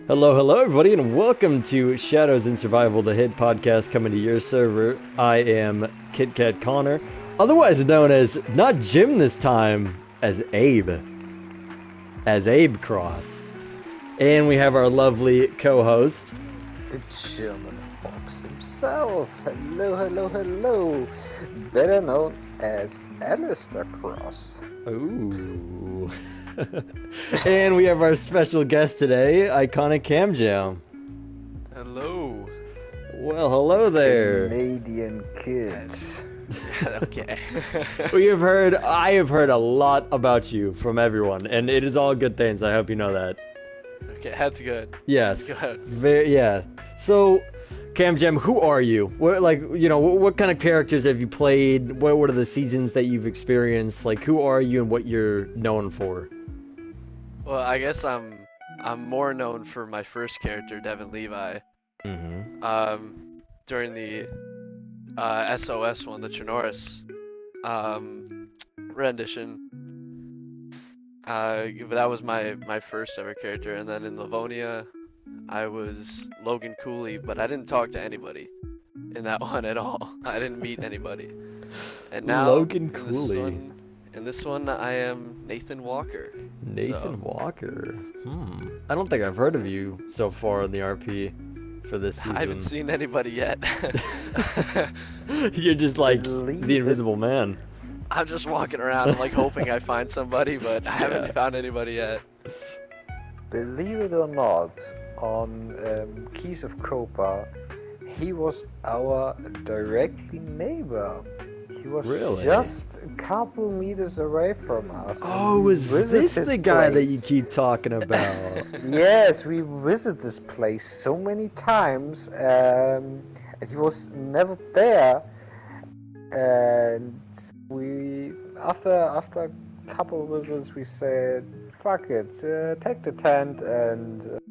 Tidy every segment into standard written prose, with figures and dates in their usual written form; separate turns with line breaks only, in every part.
Hello, everybody, and welcome to Shadows in Survival, the hit podcast coming to your server. I am Kit Kat Connor, otherwise known as, not Jim this time, as Abe Cross. And we have our lovely co-host,
the German fox himself. Hello. Better known as Alistair Cross.
Ooh. And we have our special guest today, Iconic Cam Jam.
Hello.
Well, hello there.
Canadian kid.
Okay.
I have heard a lot about you from everyone, and it is all good things. I hope you know that.
Okay, that's good.
Yes.
Good.
Yeah. So, Cam Jam, who are you? What kind of characters have you played? What are the seasons that you've experienced? Like, who are you and what you're known for?
Well, I guess I'm more known for my first character, Devin Levi. During the SOS one, the Chinoris rendition. But that was my first ever character, and then in Livonia, I was Logan Cooley, but I didn't talk to anybody in that one at all. I didn't meet anybody. And now
Logan Cooley.
In this one, I am Nathan Walker.
Walker. I don't think I've heard of you so far in the RP for this season.
I haven't seen anybody yet.
You're just like the Invisible Man.
I'm just walking around and like hoping I find somebody, but I haven't found anybody yet.
Believe it or not, on Keys of Copa, he was our directly neighbor. He was just a couple meters away from us.
Oh, is this the guy that you keep talking about?
Yes, we visited this place so many times, and he was never there. And we, after a couple of visits, we said, "Fuck it, take the tent and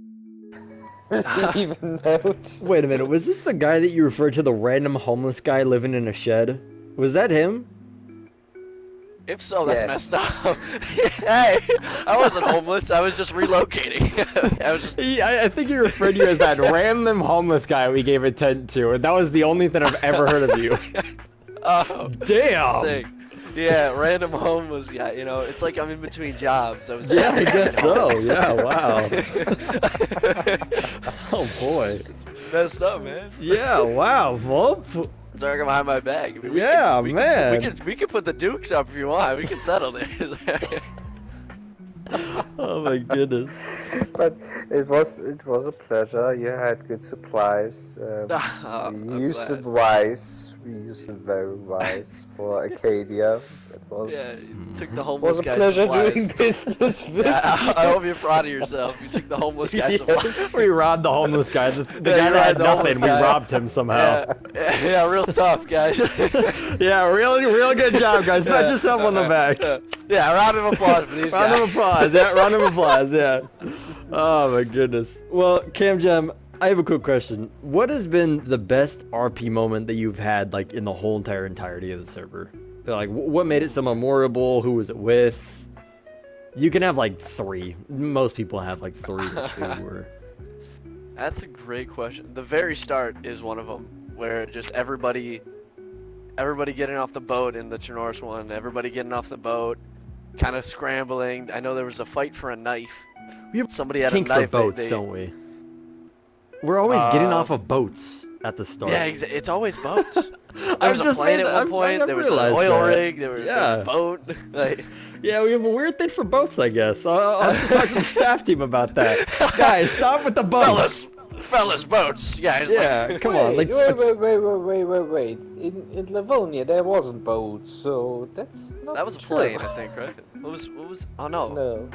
leave a note."
Wait a minute, was this the guy that you referred to, the random homeless guy living in a shed? Was that him?
If so, that's messed up. Hey, I wasn't homeless. I was just relocating.
I think you referred to you as that random homeless guy we gave a tent to, and that was the only thing I've ever heard of you.
Oh,
damn!
Sick. Yeah, random homeless guy. You know, it's like I'm in between jobs. I
guess so. Yeah, wow. Oh boy.
It's messed up, man.
Yeah, wow. Well,
Sorry, behind my back. I mean,
man.
We can put the dukes up if you want. We can settle this.
Oh my goodness.
But it was a pleasure. You had good supplies. We used it wise. We used it very wise for Acadia. It was.
Yeah, you took the homeless guy.
It was a pleasure doing business with you.
I hope you're proud of yourself. You took the homeless guy supplies.
We robbed the homeless guy. The guy that had nothing, we robbed him somehow.
Yeah, real tough, guys.
Yeah, real good job, guys. Pat yourself on the back.
Yeah, round of applause for these guys.
Round of applause, yeah. Oh my goodness. Well, Cam Jam, I have a quick question. What has been the best RP moment that you've had, like, in the whole entirety of the server? Like, what made it so memorable? Who was it with? You can have, like, 3. Most people have, like, 3 or 2. Or...
That's a great question. The very start is one of them, where just everybody getting off the boat in the Chinoris one, everybody getting off the boat, kind of scrambling. I know there was a fight for a knife.
We have
Somebody had a
kink
knife.
for boats, don't we? We're always getting off of boats at the start.
Yeah, it's always boats. There was a plane at one point. There was an oil rig. There was a boat. Like,
yeah, we have a weird thing for boats, I guess. I'll have to talk to the staff team about that. Guys, stop with the boats.
Fellas, boats. Guys.
Yeah, come on.
Wait. In Livonia there wasn't boats, so that's not
That was a
true.
plane, I think, right? What was? Oh no.
No.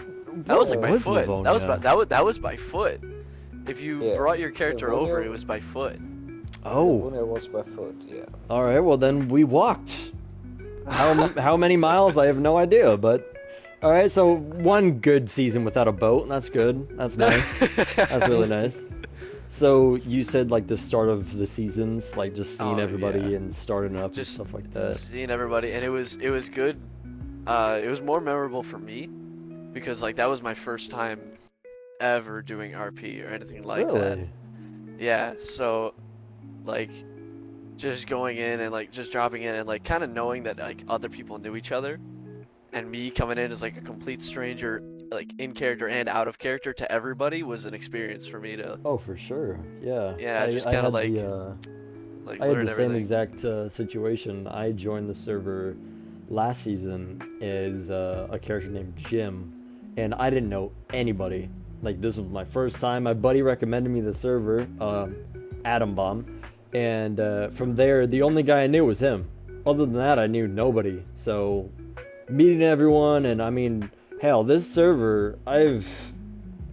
That was like by foot.
Livonia?
That was by foot. If you brought your character over, it was by foot.
Oh.
Livonia was by foot, yeah.
All right. Well, then we walked. How many miles? I have no idea. But all right. So one good season without a boat. That's good. That's nice. That's really nice. So you said like the start of the seasons, like just seeing everybody and starting up and stuff like that.
Seeing everybody, and it was good. It was more memorable for me because like that was my first time ever doing RP or anything like that.
Really?
Yeah, so like just going in and like just dropping in and like kind of knowing that like other people knew each other, and me coming in as like a complete stranger, like in character and out of character to everybody, was an experience for me to,
Oh, for sure. Yeah.
yeah, just
I
kind of
had
like
I had
learn
the same
everything.
exact situation. I joined the server last season as a character named Jim, and I didn't know anybody. Like, this was my first time. My buddy recommended me the server, Atom Bomb, and from there, the only guy I knew was him. Other than that, I knew nobody. So, meeting everyone, and I mean, hell, this server, I've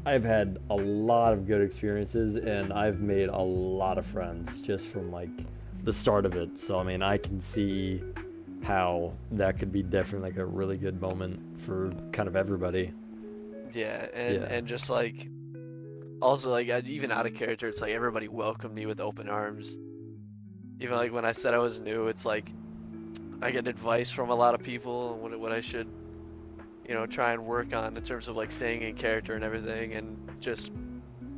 had a lot of good experiences, and I've made a lot of friends just from like the start of it. So I mean, I can see how that could be definitely like a really good moment for kind of everybody.
Yeah,
Yeah.
and just like also like even out of character, it's like everybody welcomed me with open arms. Even like when I said I was new, it's like I get advice from a lot of people on what I should, try and work on in terms of like staying in character and everything, and just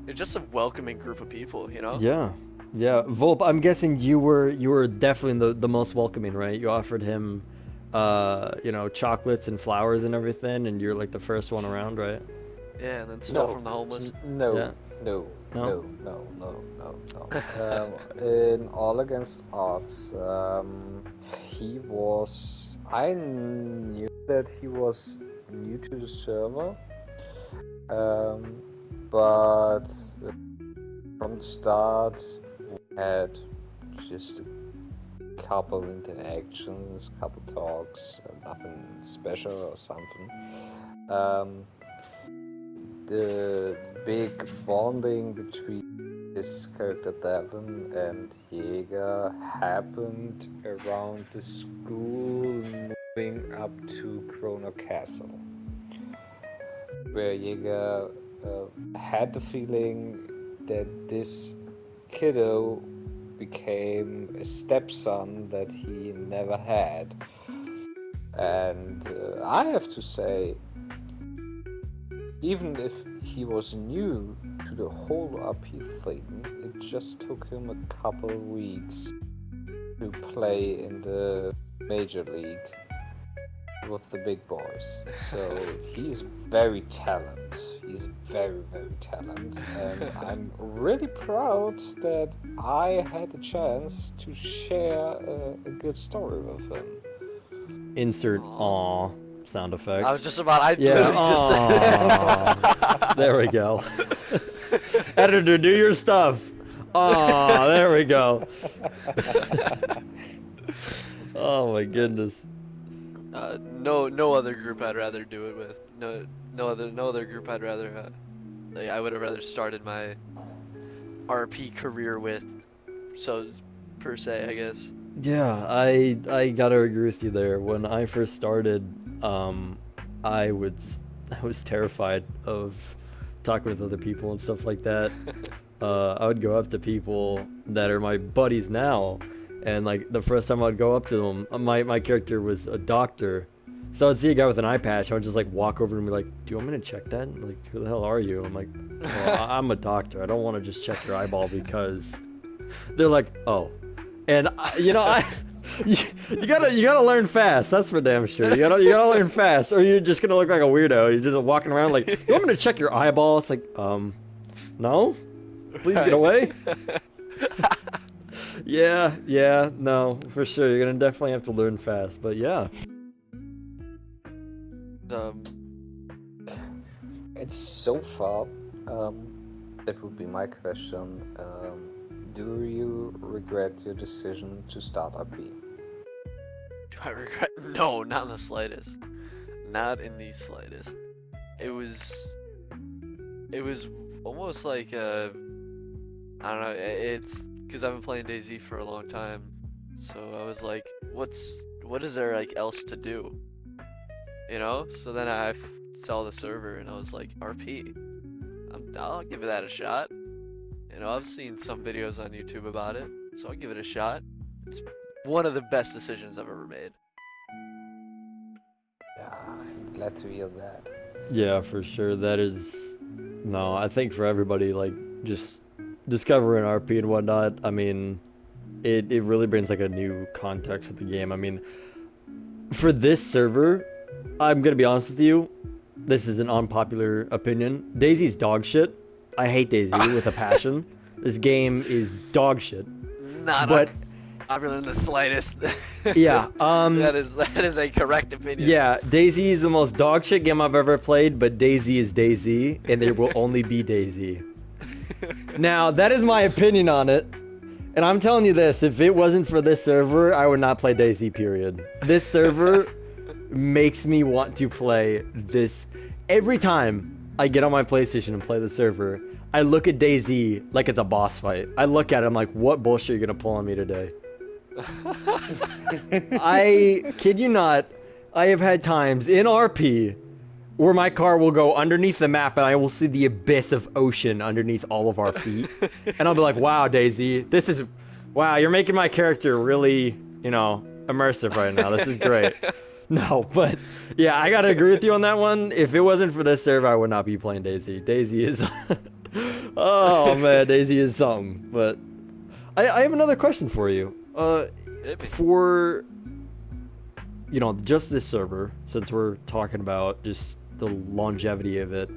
it's just a welcoming group of people, you know?
Yeah. Yeah. Volp, I'm guessing you were definitely the most welcoming, right? You offered him chocolates and flowers and everything, and you're like the first one around, right?
Yeah, and then stuff
No,
from the homeless.
Yeah.
no,
No?
no. In All Against Odds, he was. I knew that he was new to the server, but from the start, we had just a couple interactions, couple talks, nothing special or something. The big bonding between his character Devon and Jäger happened around the school moving up to Kroner Castle, where Jäger had the feeling that this kiddo became a stepson that he never had. And I have to say, even if he was new to the whole RP thing, it just took him a couple of weeks to play in the major league with the big boys. So he's very talented. He's very, very talented. And I'm really proud that I had the chance to share a good story with him.
Insert
Aw.
aw sound effect.
I was just about, I
Yeah,
literally just
aw.
said.
There we go. Editor, do your stuff. Aw, there we go. Oh my goodness.
No other group I'd rather do it with. No other group I'd rather. Like, I would have rather started my RP career with. So, per se, I guess.
Yeah, I gotta agree with you there. When I first started, I was terrified of talking with other people and stuff like that. I would go up to people that are my buddies now, and like the first time I'd go up to them, my character was a doctor, so I'd see a guy with an eye patch. I would just like walk over and be like, "Do you want me to check that? Like, who the hell are you?" I'm like, "Well, I'm a doctor. I don't want to just check your eyeball because." They're like, "Oh," and you gotta learn fast. That's for damn sure. You gotta learn fast, or you're just gonna look like a weirdo. You're just walking around like, "You want me to check your eyeball?" It's like, no. Please get away. Yeah, no, for sure. You're gonna definitely have to learn fast, but yeah.
Um,
And so far, that would be my question. Do you regret your decision to start RP?
do I regret? No, not in the slightest. Not in the slightest. It was almost like I don't know. It's because I've been playing DayZ for a long time, so I was like, what is there like else to do? So then I saw the server and I was like, RP. I'll give that a shot. I've seen some videos on YouTube about it, so I'll give it a shot. It's one of the best decisions I've ever made.
Yeah, I'm glad to hear that.
Yeah, for sure. That is No, I think for everybody, like, just discovering RP and whatnot, I mean, it really brings like a new context to the game. I mean, for this server, I'm gonna be honest with you, this is an unpopular opinion. Daisy's dog shit. I hate Daisy with a passion. This game is dog shit.
Not
But
unpopular in the slightest.
yeah,
that is a correct opinion.
yeah, Daisy is the most dog shit game I've ever played, but Daisy is Daisy, and there will only be Daisy. Now, that is my opinion on it. And I'm telling you this, if it wasn't for this server, I would not play Daisy, period. This server makes me want to play this. Every time I get on my PlayStation and play the server, I look at Daisy like it's a boss fight. I look at it, I'm like, what bullshit are you gonna pull on me today? I kid you not, I have had times in RP where my car will go underneath the map and I will see the abyss of ocean underneath all of our feet. And I'll be like, wow, Daisy, wow, you're making my character really, immersive right now. This is great. No, but yeah, I gotta agree with you on that one. If it wasn't for this server, I would not be playing Daisy. Daisy is, oh man, Daisy is something. But I have another question for you. For, just this server, since we're talking about just the longevity of it,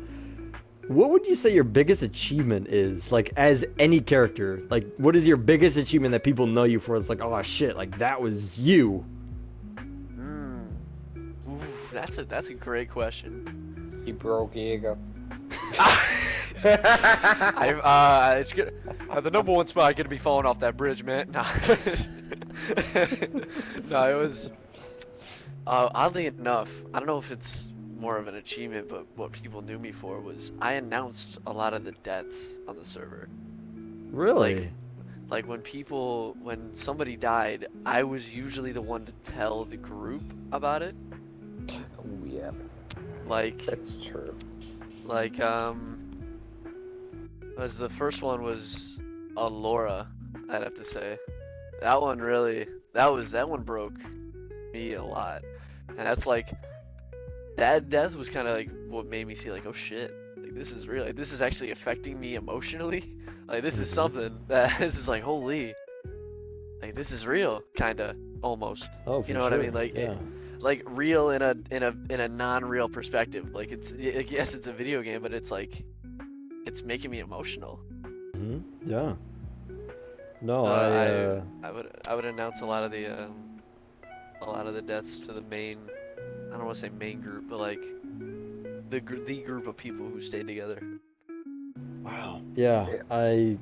what would you say your biggest achievement is, like, as any character? Like, what is your biggest achievement that people know you for? It's like, oh shit, like, that was you.
Oof, that's a great question.
He broke Jaeger.
It's good. The number one spot gonna be falling off that bridge, man. No, no, it was. Oddly enough, I don't know if it's more of an achievement, but what people knew me for was I announced a lot of the deaths on the server.
Really?
Like when somebody died, I was usually the one to tell the group about it.
Oh yeah.
Like
That's true.
Like as the first one was Laura, I'd have to say. That one broke me a lot. And that's like that death was kind of like what made me see like, oh shit, like this is real. Like, this is actually affecting me emotionally. Like this is something that this is like, holy, like this is real, kinda, almost.
Oh, for
you know what I
sure.
mean? Like
yeah.
like real in a non-real perspective. Like yes, it's a video game, but it's like it's making me emotional.
Yeah. No,
I would announce a lot of the deaths to the main. I don't want to say main group, but like the group of people who stayed together.
Wow. Yeah, I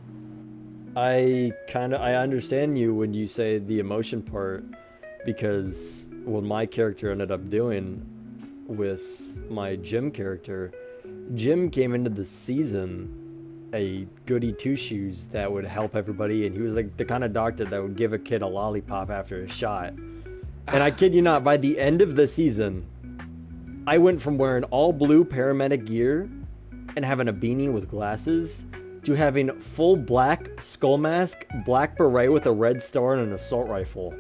understand you when you say the emotion part, because what my character ended up doing with my Jim character, Jim came into the season a goody two-shoes that would help everybody, and he was like the kind of doctor that would give a kid a lollipop after a shot. And I kid you not, by the end of the season, I went from wearing all blue paramedic gear and having a beanie with glasses to having full black skull mask, black beret with a red star, and an assault rifle.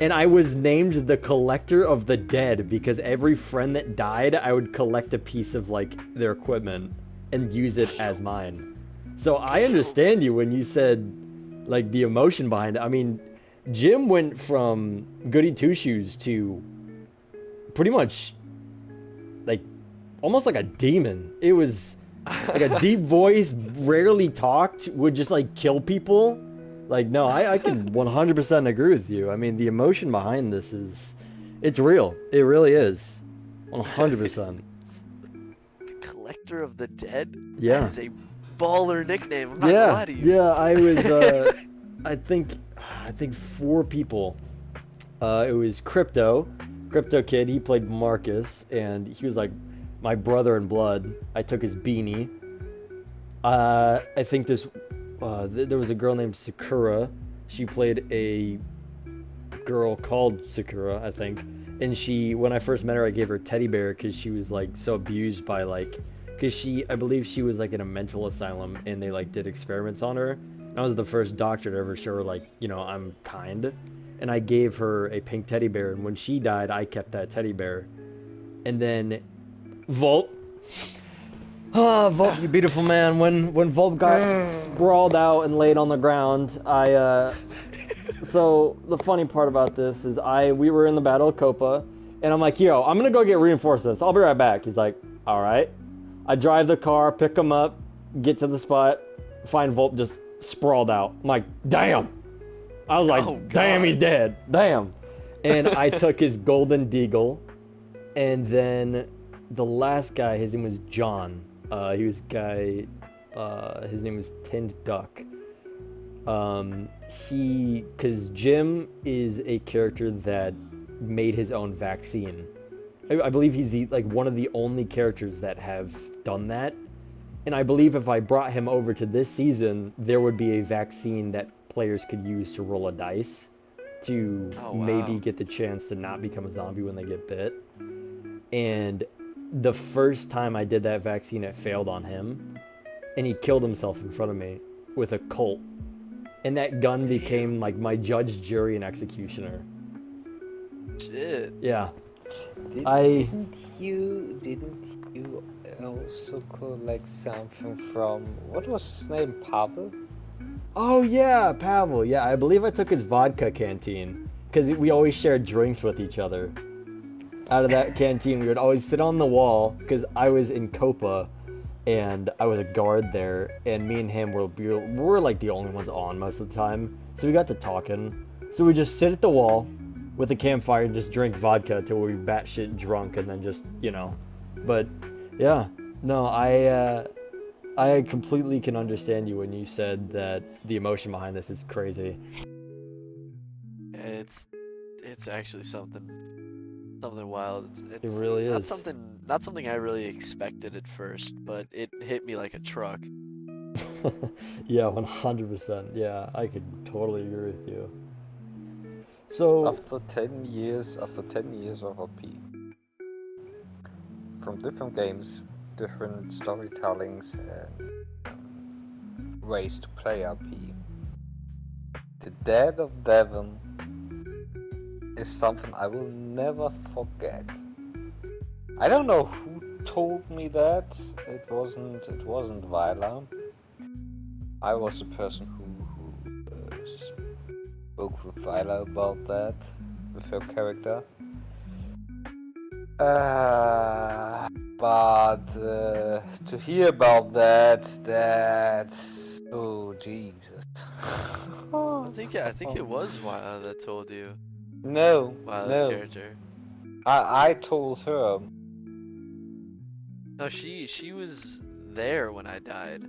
And I was named the collector of the dead because every friend that died, I would collect a piece of like their equipment and use it as mine. So I understand you when you said like the emotion behind it. I mean, Jim went from goody two-shoes to pretty much like almost like a demon. It was like a deep voice, rarely talked, would just like kill people. Like, no, I can 100% agree with you. I mean, the emotion behind this it's real. It really is. 100%.
The collector of the dead?
Yeah.
That is a baller nickname. I'm not gonna lie to you.
Yeah, I was, I think 4 people. It was Crypto Kid, he played Marcus, and he was like my brother in blood. I took his beanie. I think there was a girl named Sakura. She played a girl called Sakura, I think. And when I first met her, I gave her a teddy bear because she was like so abused by because I believe she was like in a mental asylum and they like did experiments on her. And I was the first doctor to ever show her like, I'm kind. And I gave her a pink teddy bear, and when she died, I kept that teddy bear. And then Volt, Ah, Volp, you beautiful man. When Volp got sprawled out and laid on the ground, so the funny part about this is we were in the Battle of Copa, and I'm like, yo, I'm gonna go get reinforcements. I'll be right back. He's like, all right. I drive the car, pick him up, get to the spot, find Volp just sprawled out. I'm like, damn. I was like,
Oh,
damn,
God.
he's dead. Damn. And I took his golden deagle, and then the last guy, his name was John. His name was Tinned Duck. Because Jim is a character that made his own vaccine. I believe he's one of the only characters that have done that. And I believe if I brought him over to this season, there would be a vaccine that players could use to roll a dice to maybe
wow.
get the chance to not become a zombie when they get bit. And the first time I did that vaccine, it failed on him, and he killed himself in front of me with a Colt. And that gun became like my judge, jury, and executioner.
Shit.
Yeah.
Didn't you also collect something from, what was his name, Pavel?
Oh yeah, Pavel. Yeah, I believe I took his vodka canteen because we always shared drinks with each other. Out of that canteen, we would always sit on the wall because I was in Copa, and I was a guard there, and me and him were like the only ones on most of the time, so we got to talking. So we just sit at the wall with a campfire and just drink vodka till we batshit drunk, and then just But yeah, no, I completely can understand you when you said that the emotion behind this is crazy.
It's actually something wild.
It
It's
really
not
is.
something I really expected at first, but it hit me like a truck.
Yeah, 100%. Yeah, I could totally agree with you. So,
After 10 years of RP, from different games, different storytellings, and ways to play RP, the Dead of Devon is something I will never forget. I don't know who told me that. It wasn't Vyla. I was the person who spoke with Vyla about that, with her character. But to hear about that, oh Jesus.
I think it was Wyla that told you.
No,
Wyla's
no.
character.
I told her.
No, she was there when I died.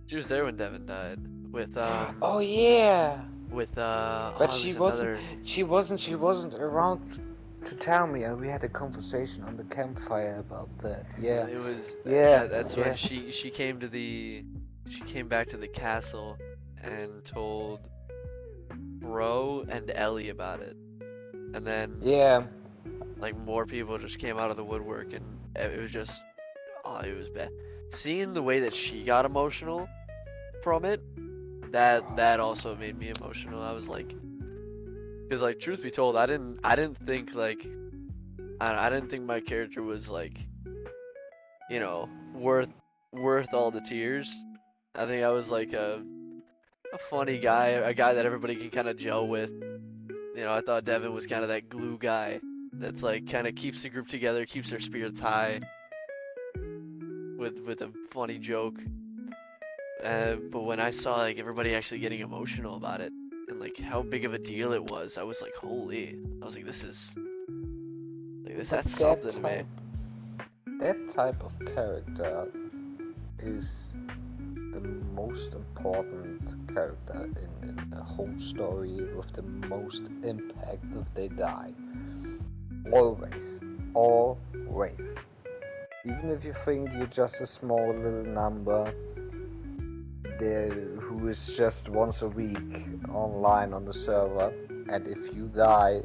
She was there when Devin died. With
Oh yeah. But
oh, there's another.
she wasn't around to tell me, and we had a conversation on the campfire about that. Yeah,
It was
yeah,
that's when
yeah.
she came to she came back to the castle and told Bro and Ellie about it, and then
Yeah,
like more people just came out of the woodwork, and it was just it was bad. Seeing the way that she got emotional from it, that also made me emotional. I was like, because like truth be told, I didn't think like I didn't think my character was like worth all the tears. I think I was like a funny guy, a guy that everybody can kind of gel with. I thought Devin was kind of that glue guy that's like kind of keeps the group together, keeps their spirits high with a funny joke. But when I saw like everybody actually getting emotional about it and like how big of a deal it was, I was like, holy! I was like, this is like
but
that's something to me.
that type of character is the most important character in the whole story, with the most impact if they die. Always, always. Even if you think you're just a small little number there who is just once a week online on the server, and if you die,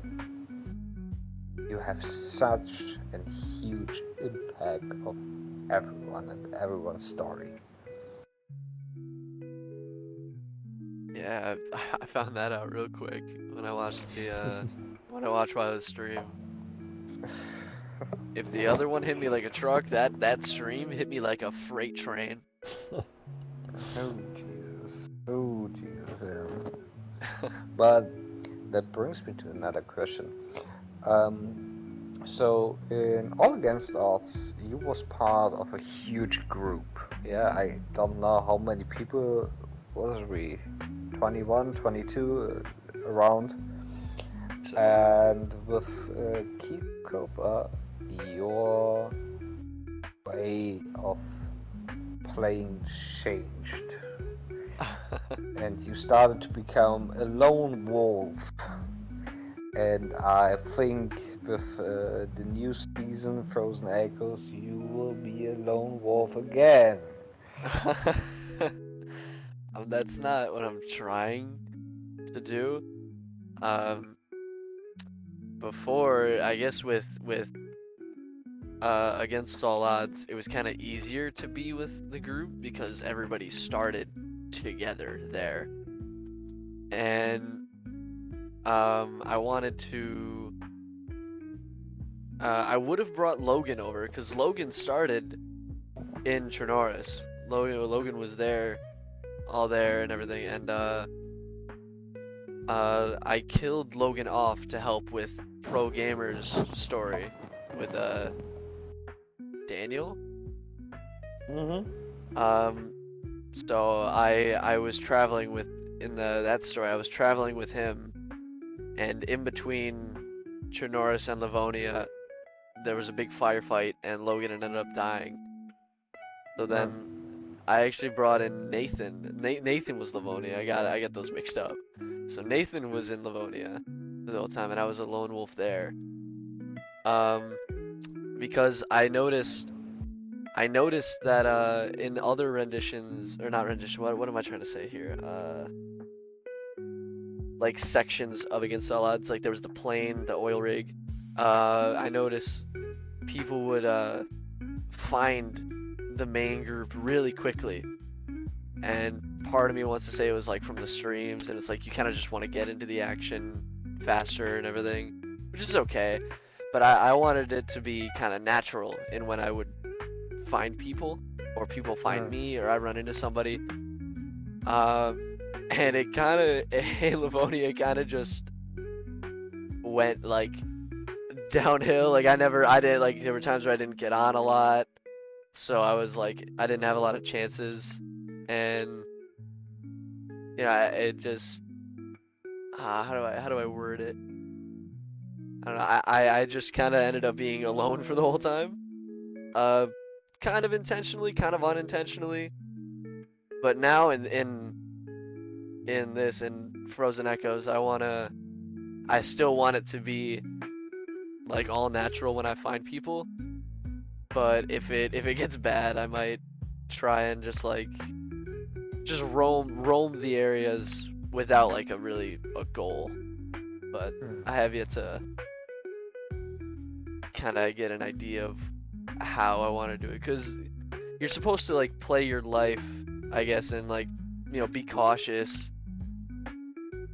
you have such a huge impact of everyone and everyone's story.
Yeah, I found that out real quick when I watched Wyler's stream. If the other one hit me like a truck, that stream hit me like a freight train.
Oh Jesus. Oh Jesus. Yeah. But that brings me to another question. So in All Against Odds, you was part of a huge group. Yeah, I don't know how many people was we, 21, 22 around.
So,
And with Keith Cooper, your way of playing changed, and you started to become a lone wolf. And I think with the new season, Frozen Echoes, you will be a lone wolf again.
that's not what I'm trying to do. Before, I guess with Against All Odds, it was kind of easier to be with the group because everybody started together there. And I wanted to I would have brought Logan over because Logan started in Chernoris. Logan was there, all there and everything, and I killed Logan off to help with Pro Gamer's story with Daniel. So I was traveling with that story. I was traveling with him, and in between Chernoris and Livonia, there was a big firefight, and Logan ended up dying. So then I actually brought in Nathan. Nathan was Livonia. I got those mixed up. So Nathan was in Livonia the whole time, and I was a lone wolf there. Because I noticed that in other renditions, or not rendition, what am I trying to say here? Like sections of Against All Odds, like there was the plane, the oil rig. I noticed people would find the main group really quickly, and part of me wants to say it was like from the streams, and it's like you kind of just want to get into the action faster and everything, which is okay, but I wanted it to be kind of natural in when I would find people, or people find me, or I run into somebody. And it kind of, Livonia kind of just went like downhill. Like I did, like there were times where I didn't get on a lot, so I was like, I didn't have a lot of chances, and yeah, it just, how do I word it? I don't know. I just kind of ended up being alone for the whole time. Kind of intentionally, kind of unintentionally. But now in Frozen Echoes, I still want it to be like all natural when I find people. But if it gets bad, I might try and just roam the areas without like a goal. But I have yet to kind of get an idea of how I want to do it, because you're supposed to like play your life, I guess, and like, you know, be cautious.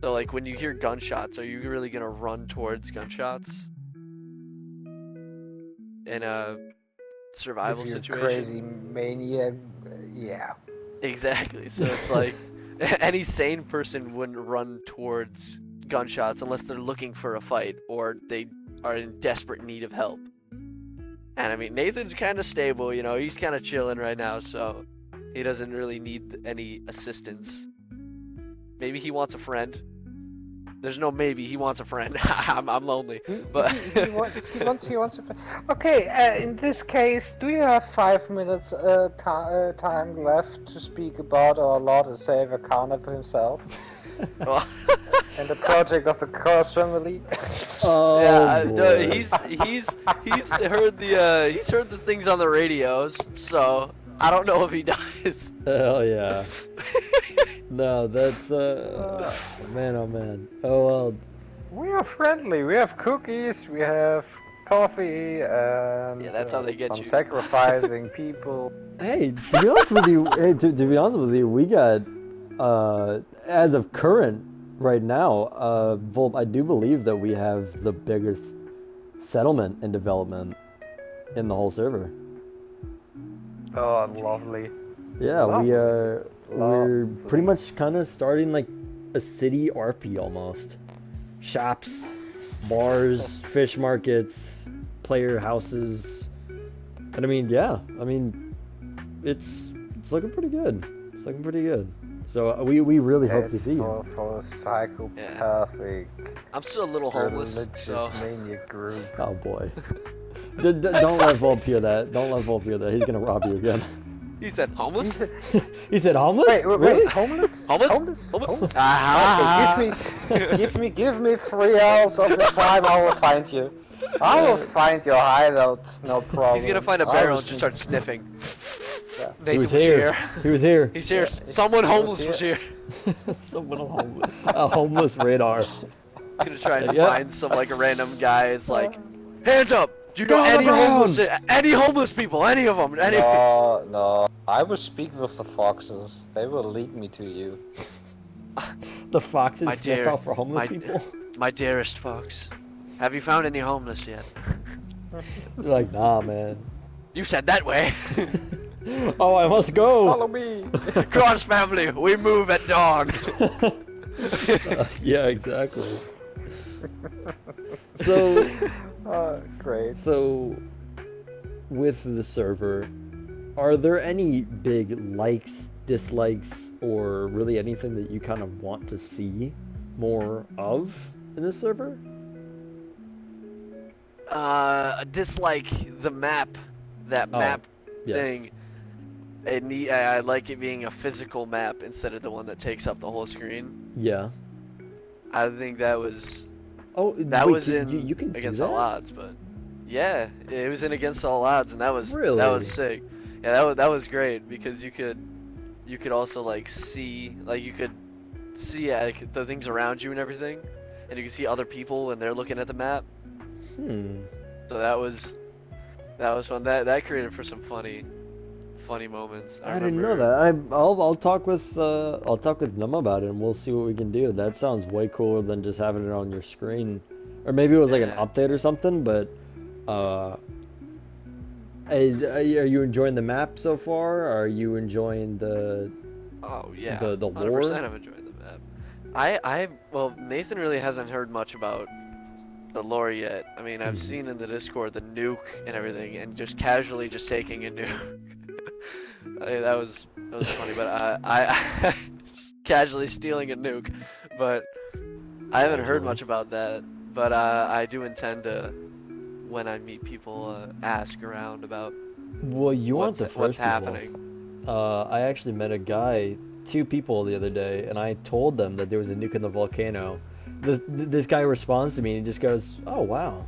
So like when you hear gunshots, are you really gonna run towards gunshots in a survival
if you're
situation?
Crazy maniac, yeah.
Exactly. So it's like any sane person wouldn't run towards gunshots unless they're looking for a fight or they are in desperate need of help. And I mean, Nathan's kind of stable, you know, he's kind of chilling right now, so he doesn't really need any assistance. Maybe he wants a friend. There's no maybe, he wants a friend. I'm lonely. But
He wants a friend. Okay, in this case, do you have 5 minutes time left to speak about our Lord and Savior Karnak himself? And the project of the Curse family.
Oh,
yeah,
boy.
he's heard the things on the radios, so I don't know if he does.
Hell yeah. No, that's man, oh man. Oh well.
We are friendly. We have cookies. We have coffee, and
Yeah, that's how they get
some
you.
sacrificing people.
Hey, to be honest with you, to be honest with you, we got as of current right now, Volp, I do believe that we have the biggest settlement in development in the whole server.
Oh, lovely.
Yeah, we're pretty
Lovely.
much kind of starting like a city RP almost. Shops, bars, fish markets, player houses. And I mean, yeah, I mean, it's looking pretty good. It's looking pretty good. So we really hope to
It's
see you.
for a psychopathic,
I'm still a little homeless,
religious
so
maniac group.
Oh boy. Don't let Volp hear that. Don't let Volp hear that. He's gonna rob you again.
he said homeless.
He said homeless?
Wait,
Really?
homeless?
Homeless?
Homeless?
Ah,
Okay, give me 3 hours of your time. I will find you. I will find your hideout. No problem.
He's gonna find a
I
barrel
will
and just start sniffing.
Yeah.
He
Nathan
was here. He was here.
He's here.
Yeah,
Someone
he was
homeless was here.
Someone homeless. A homeless radar.
I'm gonna try and
Yeah.
find some like a random guy. It's like, hands up. Do you
Go
know
on the
any homeless?
ground!
Any homeless people? Any of them? Any?
No. I will speak with the foxes. They will lead me to you.
The foxes
My
sniff
dear-
out for homeless
my-
people.
My dearest fox, have you found any homeless yet?
They're like, nah, man.
You said that way.
Oh, I must go.
Follow me.
Cross family, we move at dawn.
Yeah, exactly. So,
Great.
so with the server, are there any big likes, dislikes, or really anything that you kind of want to see more of in this server?
Dislike the map. That
Oh,
map
yes.
thing. I like it being a physical map instead of the one that takes up the whole screen.
Yeah.
I think that was
Oh,
that
wait,
was in
you can
Against
do
All
that?
Odds, but yeah, it was in Against All Odds, and that was
Really?
sick. Yeah, that was great because you could also like see like the things around you and everything, and you could see other people when they're looking at the map. So that was fun. That created for some funny moments.
I didn't know that. I'll talk with them about it, and we'll see what we can do. That sounds way cooler than just having it on your screen, or maybe it was like an
Yeah.
update or something. But are you enjoying the map so far? Are you enjoying the
Oh yeah,
the
100%
lore?
I'm enjoying the map. Well, Nathan really hasn't heard much about the lore yet. I mean, I've seen in the Discord the nuke and everything, and just casually just taking a nuke. That was funny, but I casually stealing a nuke, but I haven't heard much about that. But I do intend to, when I meet people, ask around about
Well, you want the first
what's
people.
happening.
I actually met a guy, 2 people the other day, and I told them that there was a nuke in the volcano. This guy responds to me and he just goes, "Oh wow."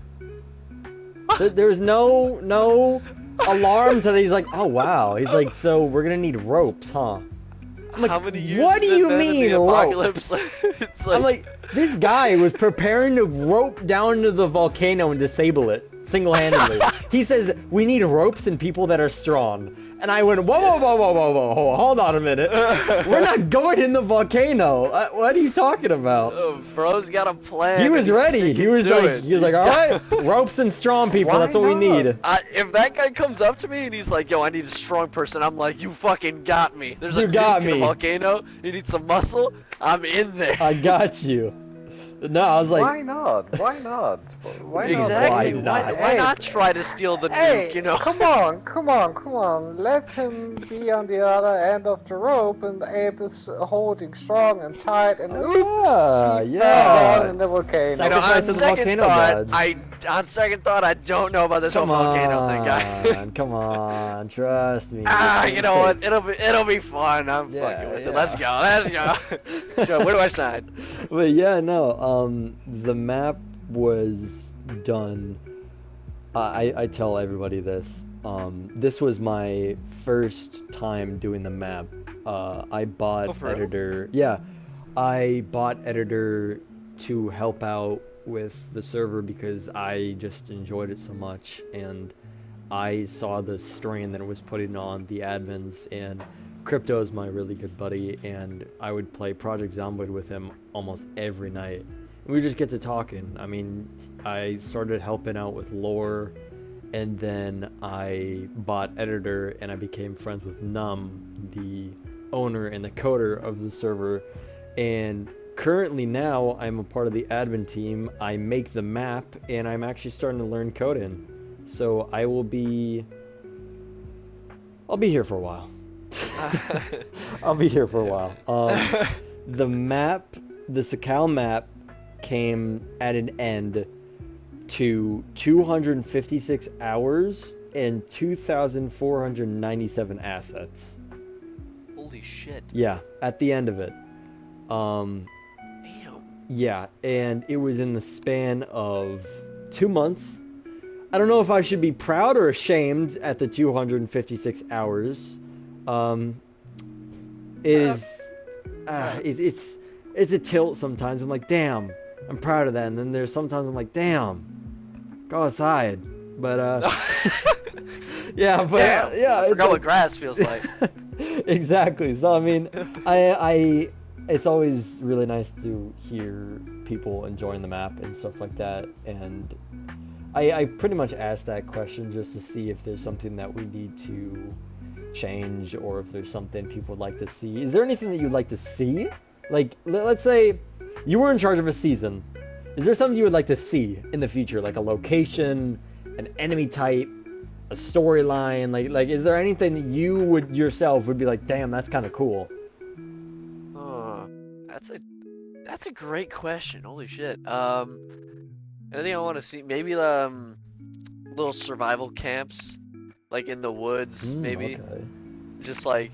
There's no alarm to that. He's like, "Oh wow." He's like, "So we're gonna need ropes, huh?" I'm like,
How many years
what do
has it
you
been in
mean
the apocalypse?
ropes?
It's
I'm like, this guy was preparing to rope down to the volcano and disable it single-handedly. He says, we need ropes and people that are strong. And I went, whoa, hold on a minute. We're not going in the volcano. What are you talking about?
Bro's got a plan.
He was
and he's
ready. He was
sticking to
like,
it.
he was like, all right, ropes and strong people.
Why
That's what we
not?
need.
If that guy comes up to me and he's like, "Yo, I need a strong person," I'm like, "You fucking got me." There's
You
a
got
nuke in a
me.
volcano. You need some muscle. I'm in there.
I got you. No, I was like,
Why not? Why not? Why not?
Exactly.
Why not?
Why not try to steal the
Hey,
nuke? You know.
come on. Let him be on the other end of the rope and Abe is holding strong and tight and oops, he
yeah.
fell down in the volcano.
You know,
Sacrifice
on
to the
second
volcano
thought,
gods.
on second thought, I don't know about this whole volcano thing, guy.
Come on, trust me.
You know
Safe.
what? It'll be fun. I'm
Yeah,
fucking with
yeah.
it. Let's go. So, where do I sign?
But yeah, no. The map was done. I tell everybody this. This was my first time doing the map. I bought
Oh, for real?
editor. Yeah, I bought editor to help out with the server because I just enjoyed it so much, and I saw the strain that it was putting on the admins, and Crypto is my really good buddy, and I would play Project Zomboid with him almost every night. We would just get to talking. I mean, I started helping out with lore, and then I bought Editor, and I became friends with Num, the owner and the coder of the server. And currently now I'm a part of the admin team. I make the map, and I'm actually starting to learn coding. So I'll be here for a while. I'll be here for a while. The map, the Sakal map, came at an end to 256 hours and 2,497 assets.
Holy shit.
Yeah, at the end of it.
Damn.
Yeah, and it was in the span of 2 months. I don't know if I should be proud or ashamed at the 256 hours. It's a tilt sometimes. I'm like, damn, I'm proud of that. And then there's sometimes I'm like, damn, go outside. But yeah, but
Damn,
yeah,
I forgot what grass feels like.
Exactly. So I mean, it's always really nice to hear people enjoying the map and stuff like that. And I pretty much asked that question just to see if there's something that we need to change, or if there's something people would like to see. Is there anything that you'd like to see? Like, let's say you were in charge of a season. Is there something you would like to see in the future, like a location, an enemy type, a storyline? Like, is there anything that you would yourself would be like, damn, that's kind of cool?
Oh, that's a great question. Holy shit. Anything I want to see? Maybe little survival camps, like in the woods, maybe.
Okay.
Just like,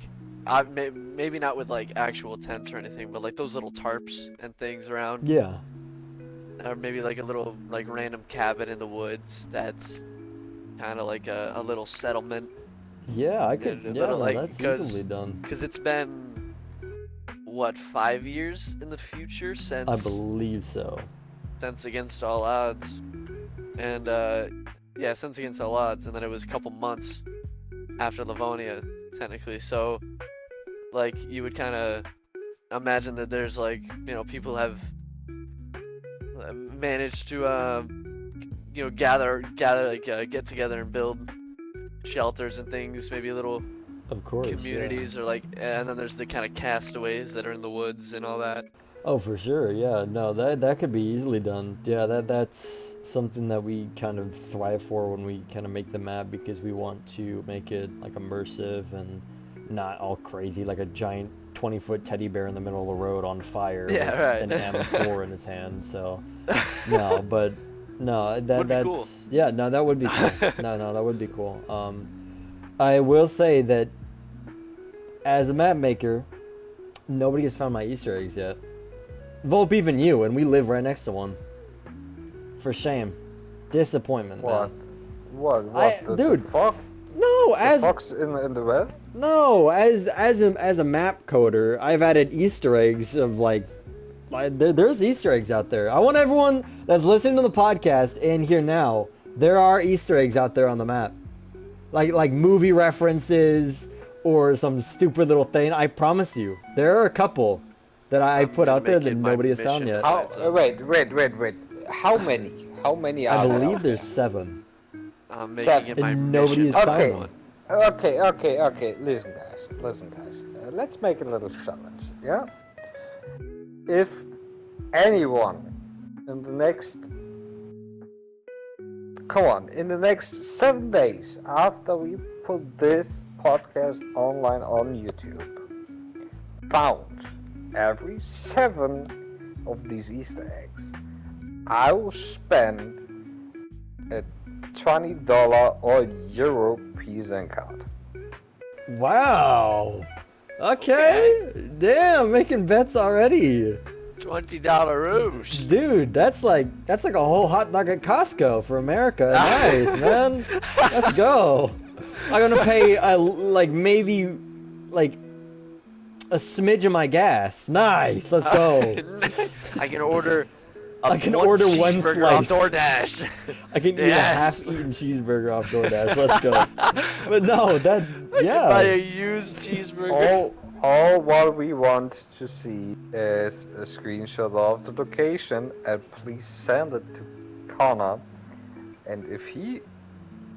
maybe not with like actual tents or anything, but like those little tarps and things around.
Yeah.
Or maybe like a little like random cabin in the woods that's kind of like a little settlement.
Yeah, I could.
A
Yeah,
little,
no,
like,
that's easily done.
Because it's been, what, 5 years in the future since
I believe so.
since Against All Odds, and yeah, since Against All Odds, and then it was a couple months after Livonia, technically. So, like, you would kind of imagine that there's like, people have managed to gather like get together and build shelters and things, maybe little
Of course.
communities,
Yeah.
or like, and then there's the kind of castaways that are in the woods and all that.
Oh, for sure. Yeah. No, that could be easily done. Yeah, that's something that we kind of thrive for when we kind of make the map, because we want to make it like immersive and not all crazy, like a giant 20-foot teddy bear in the middle of the road on fire
Yeah,
with
right.
an M4 in his hand. So, no, but no,
Would be
that's
cool.
yeah, no, that would be cool. No, that would be cool. I will say that as a map maker, nobody has found my Easter eggs yet. Volpe, even you, and we live right next to one. For shame. Disappointment,
What?
man.
What?
Dude,
The fox?
No,
The fox in the web?
No, as a map coder, I've added Easter eggs of there's Easter eggs out there. I want everyone that's listening to the podcast and here now, there are Easter eggs out there on the map. Like movie references or some stupid little thing. I promise you, there are a couple that I
I'm
put
gonna
out there
make
that
it my
nobody has found
mission.
yet.
How? Wait. How many? How many
I
are there
believe
out
there's
there?
7.
I'm making it my
And nobody
mission.
has
to
found
find
them.
Okay. Listen, guys. Let's make a little challenge. Yeah. If anyone in the next, in the next 7 days after we put this podcast online on YouTube, found every 7 of these Easter eggs, I will spend a $20 or euro PSN card.
Wow. Okay. Damn, making bets already.
$20 roost.
Dude, that's like a whole hot dog at Costco for America. Nice, man. Let's go. I'm gonna pay maybe a smidge of my gas. Nice. Let's go.
I can order.
I can order one
cheeseburger off
slice.
DoorDash.
I can eat a
Yes.
half-eaten cheeseburger off DoorDash. Let's go. But no,
I can buy
yeah.
a used cheeseburger.
All what we want to see is a screenshot of the location, and please send it to Connor. And if he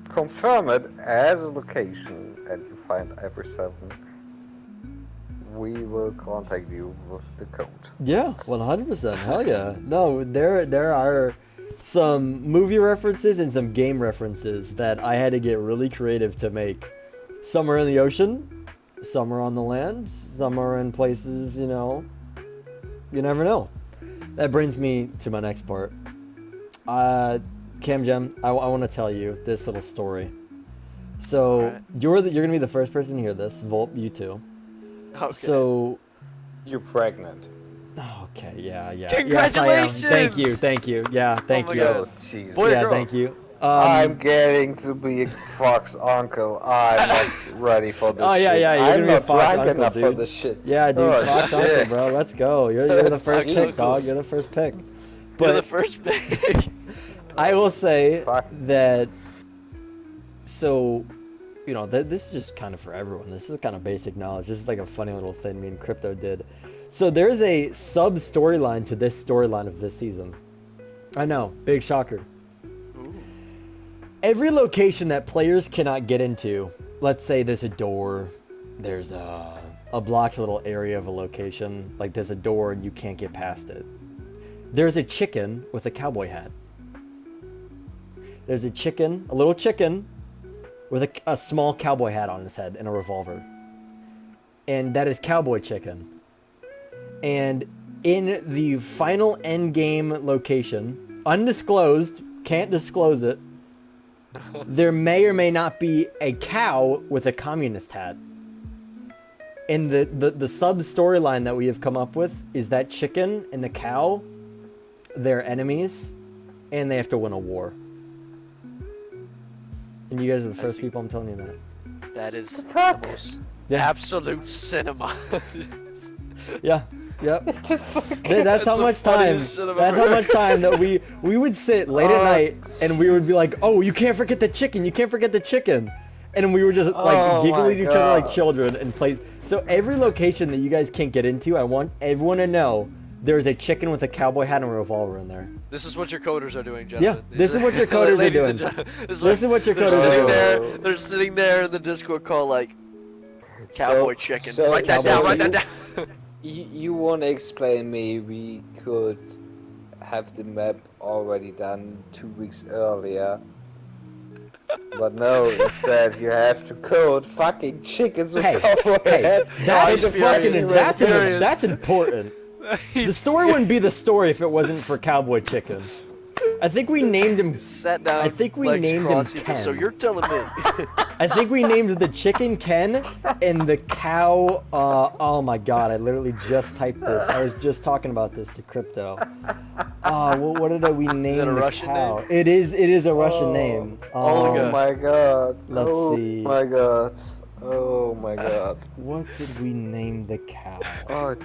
confirm it as a location and you find every 7, we will contact you with the code.
Yeah, 100%. Hell yeah. No, there are some movie references and some game references that I had to get really creative to make. Some are in the ocean, some are on the land, some are in places, you know, you never know. That brings me to my next part. Camgem, I want to tell you this little story. So
Alright.
you're gonna be the first person to hear this. Volp, you too.
Okay.
So,
You're pregnant.
okay, yeah.
Congratulations!
Yes, I am. Thank you. Yeah, thank
my
you.
God.
Oh, jeez.
Boy or
Yeah,
girl?
thank you.
I'm getting to be a fox uncle. I'm not ready for this
Oh yeah,
shit.
yeah, you're
I'm
gonna be a
not
fox
drunk
uncle,
enough for
dude.
this shit.
Yeah, dude,
Oh,
fox uncle,
shit.
bro. Let's go. You're the first
Fox
pick,
uncles.
dog. You're the first pick.
You're the
But
first pick.
I will say
Fuck.
that. So, you know, this is just kind of for everyone. This is kind of basic knowledge. This is like a funny little thing me and Crypto did. So there's a sub storyline to this storyline of this season. I know, big shocker.
Ooh.
Every location that players cannot get into, let's say there's a door, there's a blocked little area of a location, like there's a door and you can't get past it. There's a chicken with a cowboy hat. There's a chicken, a little chicken, with a small cowboy hat on his head and a revolver. And that is Cowboy Chicken. And in the final end game location, undisclosed, can't disclose it, there may or may not be a cow with a communist hat. And the sub storyline that we have come up with is that chicken and the cow, they're enemies, and they have to win a war. And you guys are the first people I'm telling you that.
That is the
fuck?
most
Yeah.
absolute cinema.
Yeah. Yep.
The fuck?
That's how
the
much time.
funniest shit I've
That's
ever
how much time that we would sit late at
Oh,
night and we would be like, "Oh, you can't forget the chicken. You can't forget the chicken." And we were just like
Oh
giggling
my
at each other like
God.
children and play. So every location that you guys can't get into, I want everyone to know there's a chicken with a cowboy hat and a revolver in there.
This is what your coders are doing,
Yeah,
gentlemen.
this is what your coders are
Ladies
doing.
and gentlemen,
This is what your
they're
coders are
sitting
doing.
there. They're sitting there in the Discord call like, cowboy chicken.
so
write that
Cowboy
down. Write that
chicken.
down.
You want to explain me we could have the map already done 2 weeks earlier. But no, instead you have to code fucking chickens with
Hey,
cowboy
hey,
hats.
that's
I'm
fucking
furious.
that's important. The
He's
story wouldn't be the story if it wasn't for Cowboy Chicken. I think we named him.
sat down.
I think we
legs
named him
crossed.
Ken.
So you're telling me?
I think we named the chicken Ken and the cow. Oh my god! I literally just typed this. I was just talking about this to Crypto. What did we name
it a
the
Russian
cow?
name?
It is a Russian
Oh.
name.
Olga.
Oh my god.
Let's
oh
see.
my god. Oh my god.
What did we name the cow?
Oh,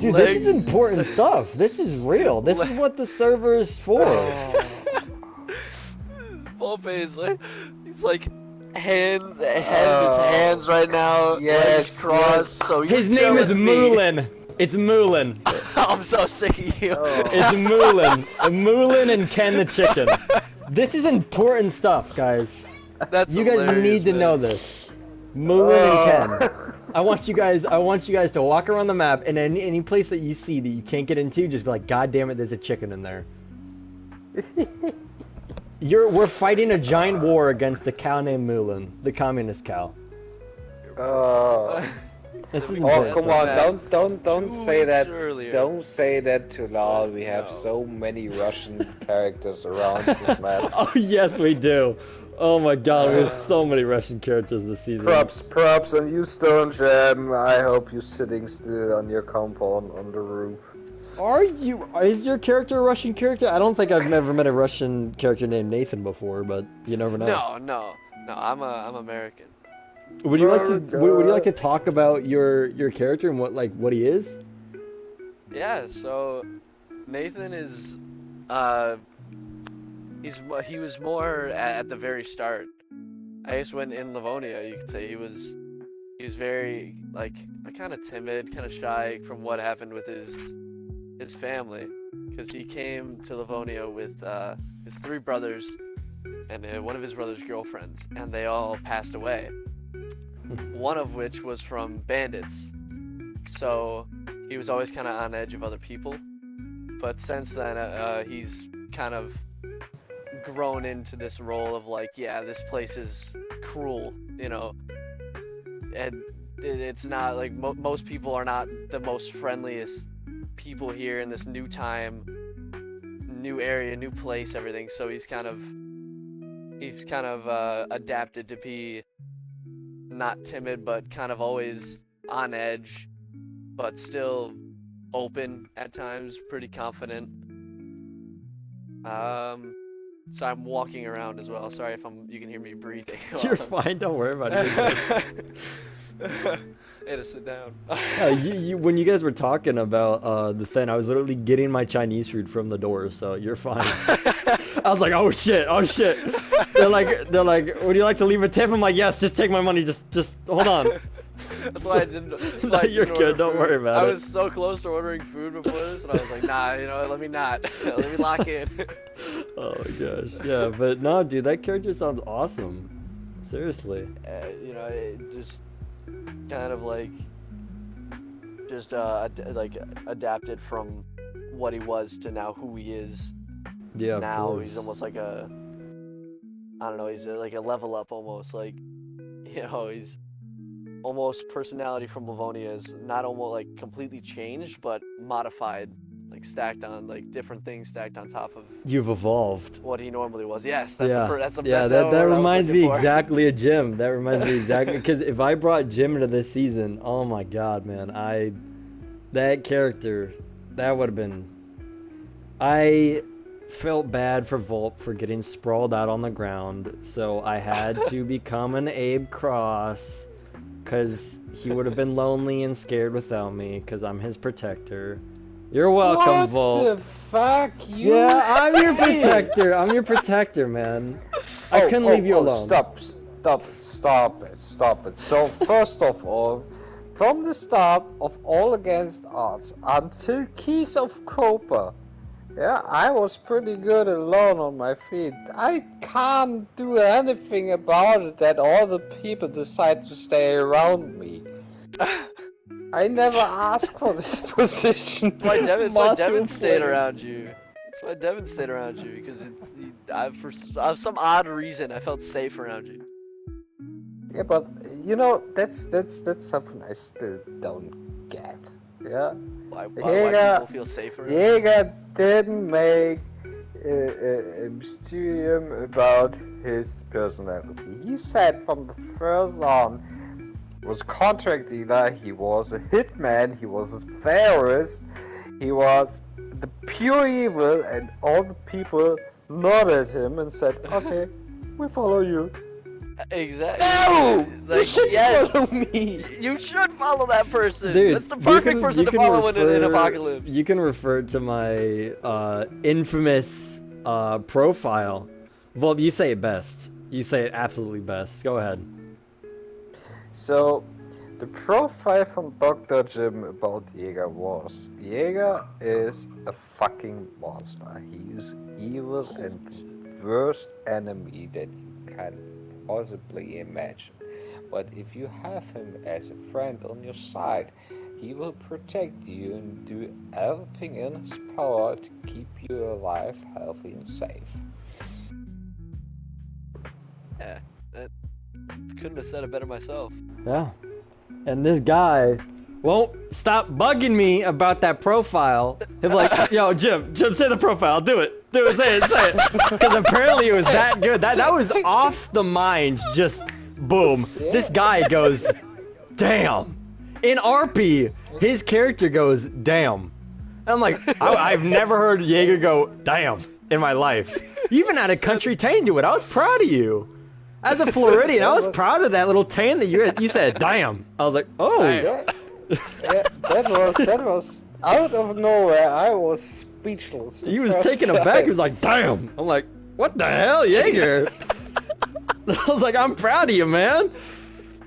Dude, this is important stuff. This is real. This is what the server is for.
Volpe is like, he's like hands, his hands right now,
yes,
legs crossed. So you're
His name is
telling me-
Moulin. It's Moulin.
I'm so sick of you.
Oh.
It's Moulin. Moulin and Ken the chicken. This is important stuff, guys.
That's
You guys
hilarious,
need to
man.
know this. Moulin and Ken. I want you guys to walk around the map and any place that you see that you can't get into, just be like, God damn it, there's a chicken in there. We're fighting a giant war against a cow named Moulin, the communist cow.
Oh.
This is
Oh,
important
come
stuff.
on, don't
2
say that.
weeks earlier.
Don't say that too loud. We have
No.
so many Russian characters around this map.
Oh yes, we do. Oh my god, we have so many Russian characters this season.
Props on you, Stone Jam. I hope you're sitting still on your compound on the roof.
Is your character a Russian character? I don't think I've ever met a Russian character named Nathan before, but you never know.
No. I'm American.
Would you like to
Oh,
would you like to talk about your character and what he is?
Yeah. So Nathan is, he was more at the very start. I guess when in Livonia, you could say he was very like kind of timid, kind of shy from what happened with his family, because he came to Livonia with his 3 brothers, and one of his brother's girlfriends, and they all passed away. One of which was from bandits. So he was always kind of on edge of other people. But since then, he's kind of grown into this role of like, yeah, this place is cruel, you know, and it's not like most people are not the most friendliest people here in this new time, new area, new place, everything. So he's kind of adapted to be not timid, but kind of always on edge, but still open at times, pretty confident. So I'm walking around as well. Sorry if you can hear me breathing.
You're fine. Don't worry about it.
I had to sit down.
When you guys were talking about the thing, I was literally getting my Chinese food from the door, so you're fine. I was like, oh shit. They're like, would you like to leave a tip? I'm like, yes. Just take my money. Just hold on.
That's why I didn't.
You're good. Don't worry about it.
I was so close to ordering food before this, and I was like, nah, you know, let me not. Let me lock in.
Oh my gosh. Yeah, but no, dude, that character sounds awesome. Seriously.
You know, it just kind of like adapted from what he was to now who he is.
Yeah.
Now he's almost like I don't know. He's like a level up almost. Like, you know, he's almost personality from Livonia is not almost like completely changed, but modified, like stacked on like different things stacked on top of.
You've evolved.
What he normally was. Yes, that's
that reminds me exactly of Jim. That reminds me exactly because if I brought Jim into this season, oh my god, man, that character, that would have been. I felt bad for Volp for getting sprawled out on the ground, so I had to become an Abe Cross. Because he would have been lonely and scared without me, because I'm his protector. You're welcome, Volp.
What the fuck?
Yeah, I'm your protector. I'm your protector, man. I couldn't leave you alone.
Stop it. So, first of all, from the start of All Against Odds until Keys of Copper, yeah, I was pretty good alone on my feet. I can't do anything about it that all the people decide to stay around me. I never asked for this position.
That's why Devin stayed around you. That's why Devin stayed around you, because for some odd reason I felt safe around you.
Yeah, but you know, that's something I still don't get. Yeah.
Why people feel safer?
Jaeger didn't make a mysterium about his personality. He said from the first on, he was a contract dealer, he was a hitman, he was a terrorist, he was the pure evil, and all the people nodded him and said, okay, we follow you.
Exactly.
No!
Like,
you should follow me!
You should follow that person!
Dude,
that's the perfect person to follow in Apocalypse.
You can refer to my infamous profile. Volp, you say it best. You say it absolutely best. Go ahead.
So, the profile from Dr. Jim about Jaeger was, Jaeger is a fucking monster. He is evil and the worst enemy that you can possibly imagine. But if you have him as a friend on your side, he will protect you and do everything in his power to keep you alive, healthy and safe.
Yeah, couldn't have said it better myself.
Yeah. And this guy won't stop bugging me about that profile. He'll be like, yo, Jim, say the profile. Do it, say it. Because apparently it was that good. That was off the mind, just boom.
Yeah.
This guy goes, damn. In RP, his character goes, damn. And I'm like, I've never heard Jaeger go, damn, in my life. You even had a country tane to it. I was proud of you. As a Floridian, I was proud of that little tane that you said, damn. I was like, oh.
Yeah, that was out of nowhere. I was speechless.
He was taken aback. He was like, damn. I'm like, what the hell, Jaeger? I was like, I'm proud of you, man.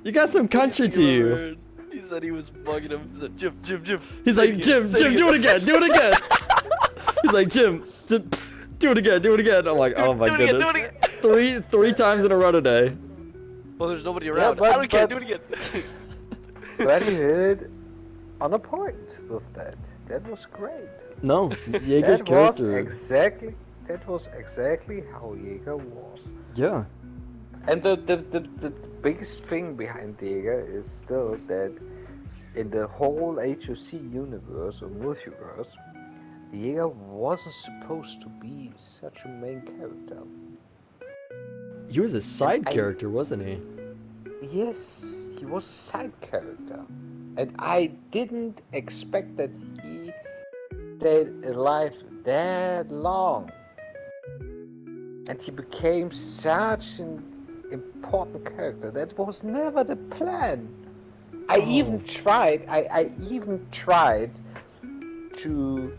You got some country to you.
He said he was bugging him. He said, Jim.
He's like, Jim, do it again. He's like, Jim, do it again. I'm like, oh my goodness. three times in a row today.
Well, there's nobody around.
but-
I don't care.
but-
Do it again.
But you hit it on a point with that. That was great.
No, Jaeger's
That was
character.
exactly how Jaeger was.
Yeah.
And the biggest thing behind Jaeger is still that in the whole HOC universe or multiverse, Jaeger wasn't supposed to be such a main character.
He was a side
I-
character, wasn't he?
Yes, he was a side character. And I didn't expect that he stayed alive that long. And he became such an important character. That was never the plan. I even tried to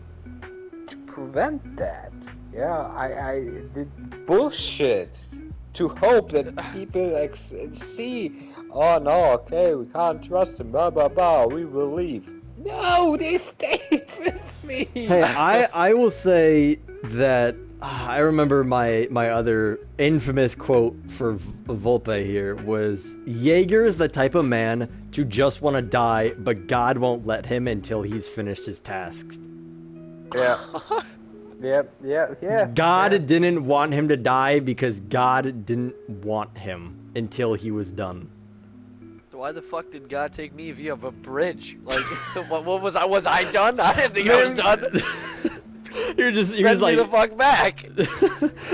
prevent that. Yeah, I did bullshit to hope that people see, oh no, okay, we can't trust him, blah blah blah, we will leave. No, they stayed with me.
Hey, I will say that I remember my other infamous quote for Volpe here was, Jaeger is the type of man to just want to die, but God won't let him until he's finished his tasks.
Yeah. Yeah.
God
yeah.
didn't want him to die because God didn't want him until he was done.
Why the fuck did God take me via a bridge? Like, what was I? Was I done? I didn't think I was done.
He was
Send me
like,
the fuck back.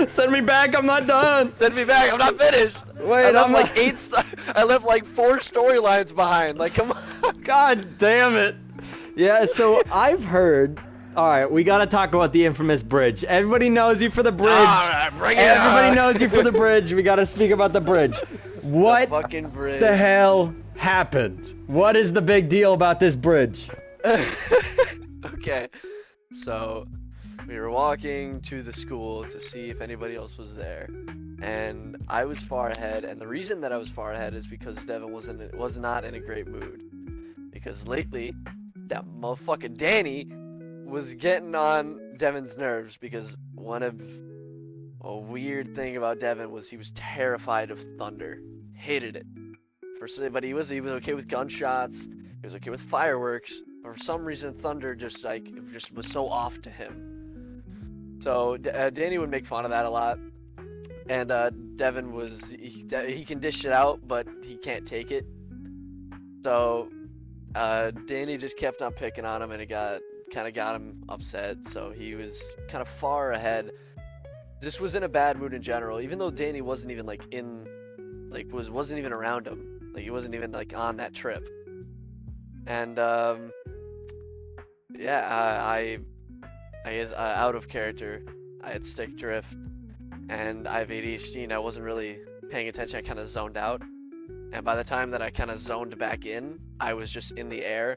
send me back, I'm not done.
Send me back. I'm not finished.
Wait,
I left
I'm
like
not-
I left like 4 storylines behind. Like, come on.
God damn it. Yeah, so I've heard. Alright, we gotta talk about the infamous bridge. Everybody knows you for the bridge.
Alright, bring it
Everybody
on.
knows you for the bridge. We gotta speak about the bridge. What
The fucking bridge.
the hell happened? What is the big deal about this bridge?
Okay, so we were walking to the school to see if anybody else was there, and I was far ahead. And the reason that I was far ahead is because Devin was not in a great mood, because lately that motherfucking Danny was getting on Devin's nerves, because a weird thing about Devin was he was terrified of thunder, hated it. But he was okay with gunshots. He was okay with fireworks. But for some reason, thunder just was so off to him. So Danny would make fun of that a lot, and Devin he can dish it out, but he can't take it. So Danny just kept on picking on him, and it kind of got him upset. So he was kind of far ahead. This was in a bad mood in general, even though Danny wasn't even wasn't even around him. Like, he wasn't even like on that trip. And yeah, I guess out of character, I had stick drift, and I have ADHD, and I wasn't really paying attention. I kind of zoned out, and by the time that I kind of zoned back in, I was just in the air.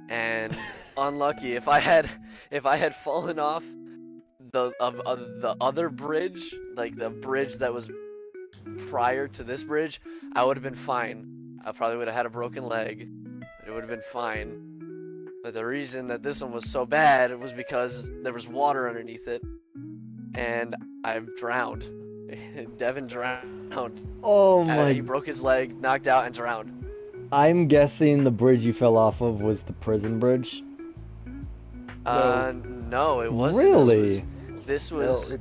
And unlucky, if I had fallen off the other bridge, like the bridge that was prior to this bridge, I would have been fine. I probably would have had a broken leg, but it would have been fine. But the reason that this one was so bad was because there was water underneath it, and I drowned. Devin drowned.
Oh my.
He broke his leg, knocked out, and drowned.
I'm guessing the bridge you fell off of was the prison bridge.
No, it wasn't.
Really?
This was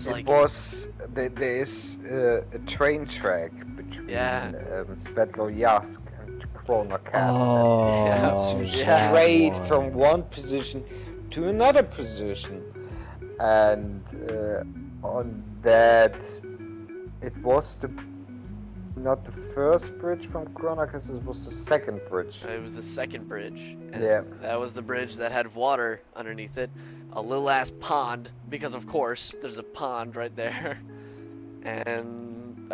like.
It was there's a train track between Svetlojarsk and Krona Castle.
Oh,
It's
that
straight
one.
from one position to another position, and on that it was not the first bridge from Krona Castle, it was the second bridge.
It was the second bridge. And
Yeah.
That was the bridge that had water underneath it. A little ass pond, because of course there's a pond right there. And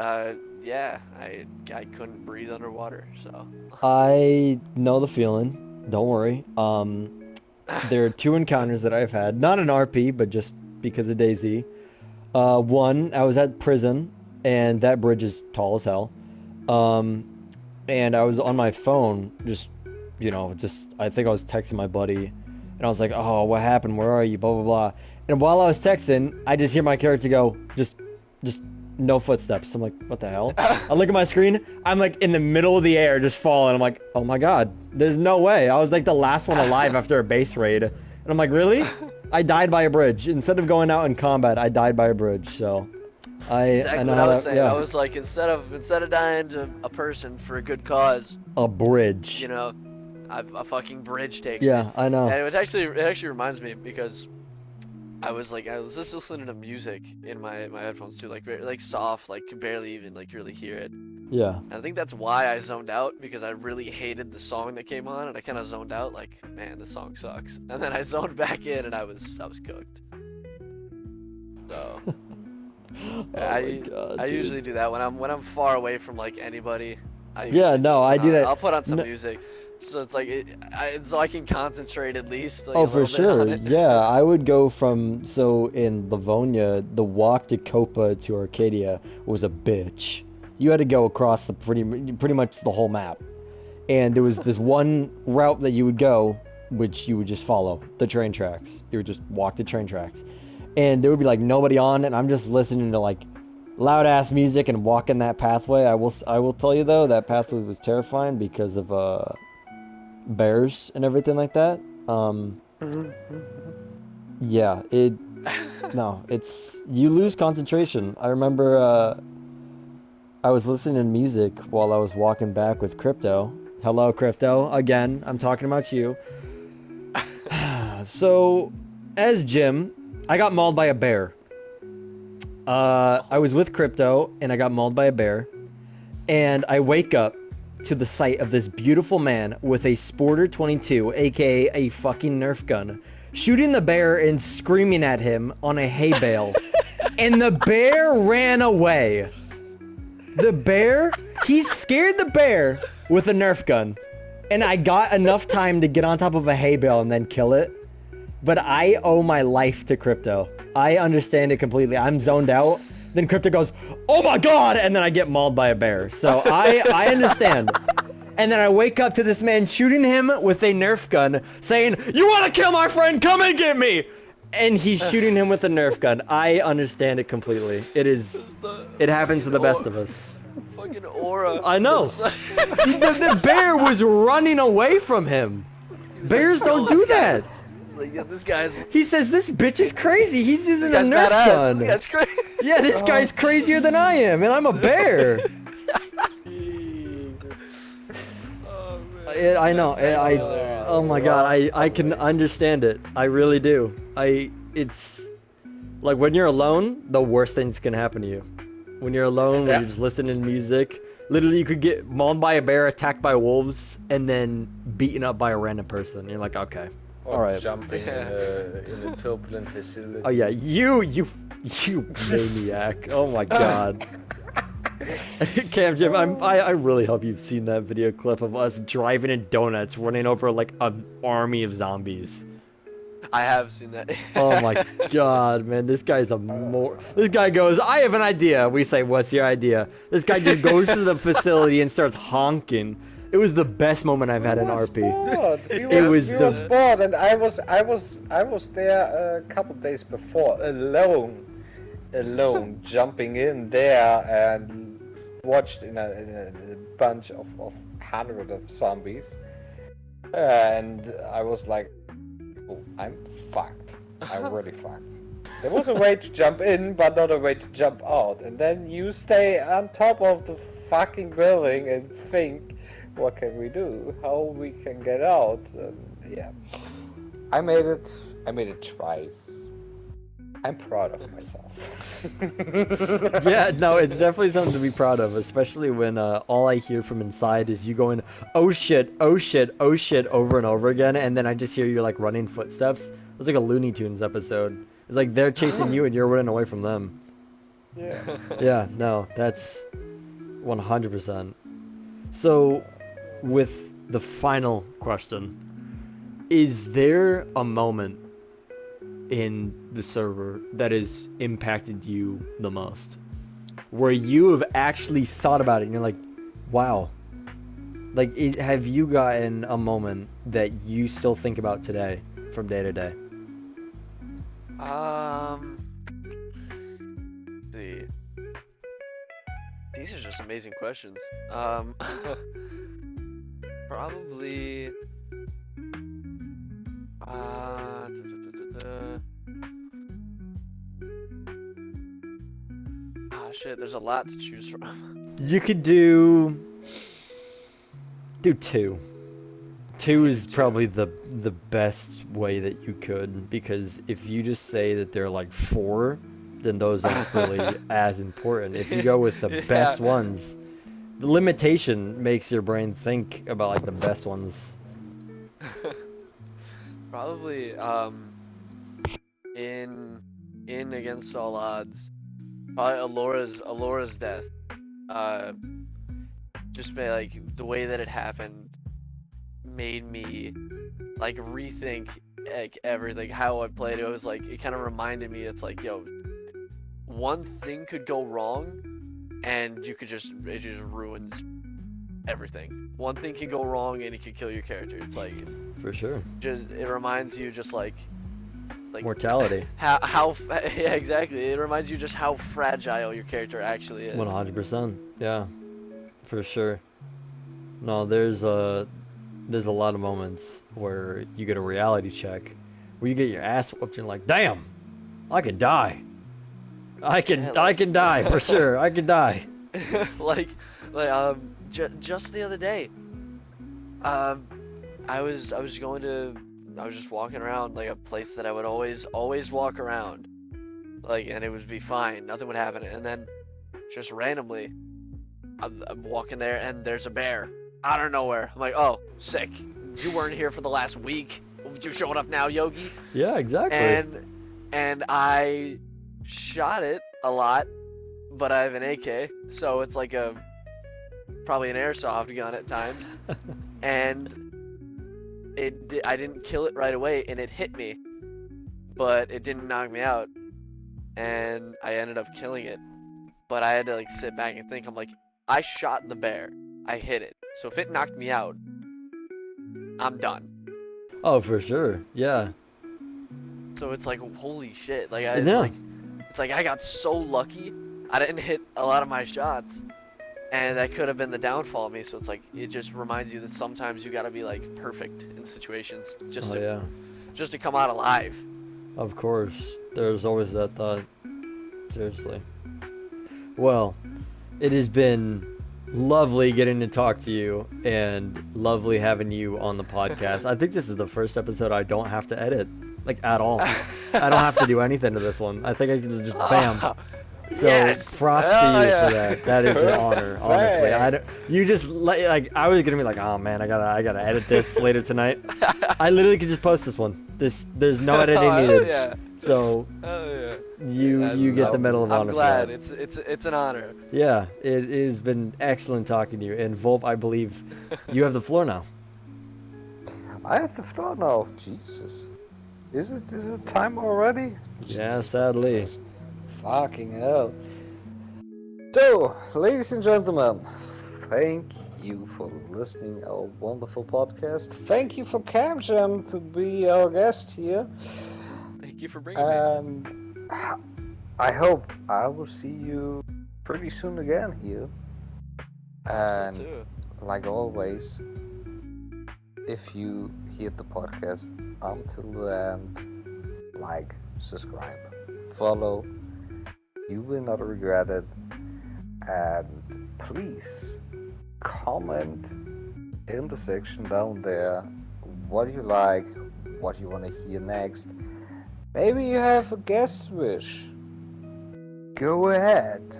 yeah, I couldn't breathe underwater, so.
I know the feeling. Don't worry. There are 2 encounters that I've had. Not an RP, but just because of DayZ. One, I was at prison, and that bridge is tall as hell. And I was on my phone, I think I was texting my buddy, and I was like, oh, what happened? Where are you? Blah, blah, blah. And while I was texting, I just hear my character go, just no footsteps. I'm like, what the hell? I look at my screen. I'm like in the middle of the air, just falling. I'm like, oh my god, there's no way. I was like the last one alive after a base raid, and I'm like, really? I died by a bridge. Instead of going out in combat, I died by a bridge. So,
Exactly
I know
what
how
I was
that,
saying.
yeah.
I was like, instead of dying to a person for a good cause,
A bridge.
you know, a fucking bridge takes me.
Yeah, I know.
And it actually reminds me because I was just listening to music in my headphones too, like very like soft, like could barely even like really hear it.
Yeah.
And I think that's why I zoned out, because I really hated the song that came on, and I kind of zoned out, like, man, this song sucks. And then I zoned back in, and I was cooked. So
Oh my god,
I
dude.
usually do that when I'm far away from like anybody.
Yeah, no, I do that.
I'll put on some
No-
music, so it's like so I can concentrate at least. Like,
Oh,
a
for
little bit on
sure.
it.
Yeah, I would go from, so in Livonia, the walk to Copa to Arcadia was a bitch. You had to go across the pretty much the whole map. And there was this one route that you would go, which you would just follow, the train tracks. You would just walk the train tracks. And there would be like nobody on, and I'm just listening to like loud ass music and walking that pathway. I will tell you though, that pathway was terrifying because of bears and everything like that. Yeah, it's you lose concentration. I remember I was listening to music while I was walking back with Crypto. Hello, Crypto. Again, I'm talking about you. So, as Jim, I got mauled by a bear. I was with Crypto, and I got mauled by a bear. And I wake up to the sight of this beautiful man with a Sporter 22, aka a fucking Nerf gun, shooting the bear and screaming at him on a hay bale. And the bear ran away. He scared the bear with a Nerf gun. And I got enough time to get on top of a hay bale and then kill it. But I owe my life to Crypto. I understand it completely. I'm zoned out. Then Crypto goes, oh my god! And then I get mauled by a bear. So I understand. And then I wake up to this man shooting him with a Nerf gun, saying, you want to kill my friend? Come and get me! And he's shooting him with a Nerf gun. I understand it completely. It happens to the best of us.
Fucking aura.
I know. The bear was running away from him. Bears don't do that.
Like, yeah, this guy's.
He says, this bitch is crazy. He's using a Nerf
badass.
gun.
That's crazy.
Yeah, this guy's crazier than I am, and I'm a bear. I know. Oh my god, I can understand it. I really do. It's like when you're alone, the worst things can happen to you. When you're alone, when you're just listening to music, literally you could get mauled by a bear, attacked by wolves, and then beaten up by a random person. You're like, okay, all right.
Jumping in a turbulent facility.
Oh yeah, you maniac. Oh my god. Cam Jim, I really hope you've seen that video clip of us driving in donuts, running over like an army of zombies.
I have seen that.
Oh my god, man, this guy goes, I have an idea. We say, what's your idea? This guy just goes to the facility and starts honking. It was the best moment I've had in RP.
We was bored, and I was there a couple days before, alone, jumping in there and watched in a bunch of hundreds of zombies, and I was like, oh, I'm fucked. I'm really fucked. There was a way to jump in, but not a way to jump out, and then you stay on top of the fucking building and think, what can we do? How we can get out? Yeah, I made it twice. I'm proud of myself.
Yeah, no, it's definitely something to be proud of, especially when all I hear from inside is you going, oh shit, oh shit, oh shit, over and over again, and then I just hear you like running footsteps. It's like a Looney Tunes episode. It's like they're chasing you and you're running away from them.
Yeah.
Yeah, no, that's 100%. So, with the final question, is there a moment in the server that has impacted you the most, where you have actually thought about it and you're like, wow, like have you gotten a moment that you still think about today from day to day?
See, these are just amazing questions. Probably. Da, da, da, da. Ah, shit. There's a lot to choose from.
You could do two. Two is
Two.
probably the best way that you could, because if you just say that they're like 4, then those aren't really as important. If you go with the best
Yeah.
ones, the limitation makes your brain think about like the best ones.
Probably. In Against All Odds. Probably Alora's death. Uh, just by, like, the way that it happened made me like rethink like everything, how I played it. It was like it kind of reminded me, it's like, yo, one thing could go wrong and it just ruins everything. One thing can go wrong and it could kill your character. It's like,
For sure.
just it reminds you just like
Mortality.
how yeah, exactly. It reminds you just how fragile your character actually is.
100%. Yeah. For sure. No, there's a lot of moments where you get a reality check, where you get your ass whooped and you're like, damn, I could die. I can die for sure. I could die.
like just the other day, I was just walking around like a place that I would always walk around, like, and it would be fine, nothing would happen, and then just randomly I'm walking there and there's a bear out of nowhere. I'm like, oh, sick. You weren't here for the last week. You showing up now, Yogi?
Yeah, exactly.
And I shot it a lot, but I have an AK, so it's like probably an airsoft gun at times, and I didn't kill it right away, and it hit me, but it didn't knock me out, and I ended up killing it. But I had to like sit back and think. I'm like, I shot the bear, I hit it, so if it knocked me out, I'm done.
Oh, for sure. Yeah.
So it's like, holy shit, like
Yeah.
it's like I got so lucky. I didn't hit a lot of my shots, and that could have been the downfall of me. So it's like, it just reminds you that sometimes you gotta be like perfect in situations just to come out alive.
Of course. There's always that thought. Seriously. Well, it has been lovely getting to talk to you, and lovely having you on the podcast. I think this is the first episode I don't have to edit, like, at all. I don't have to do anything to this one. I think I can just bam. So
Yes!
props to you for that. That is an honor, honestly.
Thanks.
You just like I was gonna be like, oh man, I gotta edit this later tonight. I literally could just post this one. There's no editing
Oh,
needed.
yeah.
So
Oh yeah.
you get the Medal of Honor.
I'm glad.
For that.
It's an honor.
Yeah, it has been excellent talking to you. And Volp, I believe you have the floor now.
I have the floor now. Jesus. Is it time already?
Yeah,
Jesus
sadly.
Christ. Fucking hell. So, ladies and gentlemen, thank you for listening our wonderful podcast. Thank you for CamJam to be our guest here.
Thank you for bringing me.
And I hope I will see you pretty soon again here. And
So too.
like always, if you hear the podcast until the end, like, subscribe, follow. You will not regret it. And please comment in the section down there what you like, what you want to hear next. Maybe you have a guest wish. Go ahead.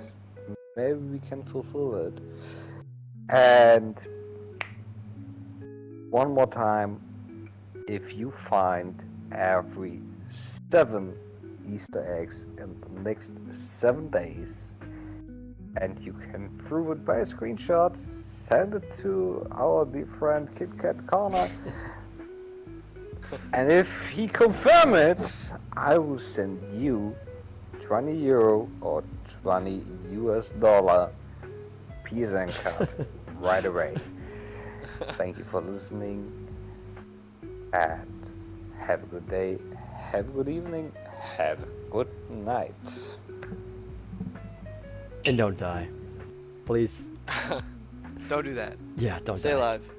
Maybe we can fulfill it. And one more time, if you find every 7 Easter eggs in the next 7 days, and you can prove it by a screenshot, send it to our dear friend KitKat Corner. And if he confirms it, I will send you €20 or $20 PSN card right away. Thank you for listening, and have a good day, have a good evening, have a good night.
And don't die. Please.
Don't do that.
Yeah, don't
Stay
die.
alive.